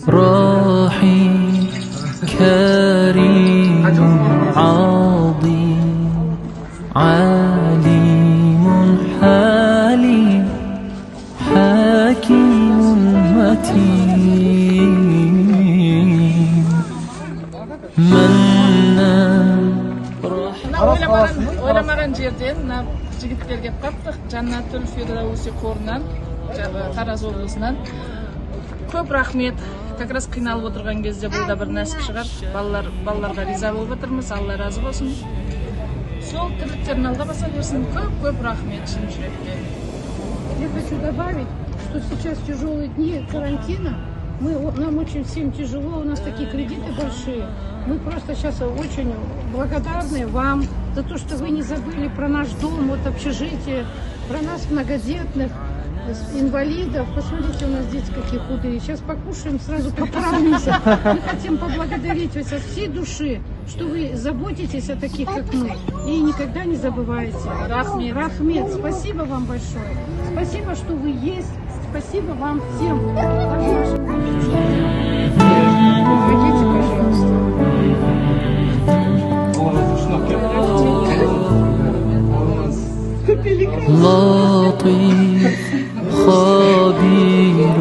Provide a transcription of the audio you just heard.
راحي كريم عظيم عليم حليم حكيم متين منان ойламаған жерден мына жігіттерге қаттық Жаннатул Фирдауси қорынан, Тараз облысынан көп рахмет. Как раз қиналып отырған кезде бұл да бір нәсіп шығар. Балаларға риза болып отырмыз, Алла разы болсын. Сол тірліктерін алға баса берсін. Көп рахмет шын жүректен. Я хочу добавить, что сейчас тяжелые дни карантина. Нам очень всем тяжело, у нас такие кредиты большие. Мы просто сейчас очень благодарны вам за то, что вы не забыли про наш дом, вот общежитие, про нас многодетных, инвалидов. Посмотрите, у нас дети какие худые. Сейчас покушаем, сразу поправимся. Мы хотим поблагодарить вас от всей души, что вы заботитесь о таких, как мы, и никогда не забываете. Рахмет, спасибо вам большое. Спасибо, что вы есть. Спасибо вам всем. Выйдите, пожалуйста. لطيف خبير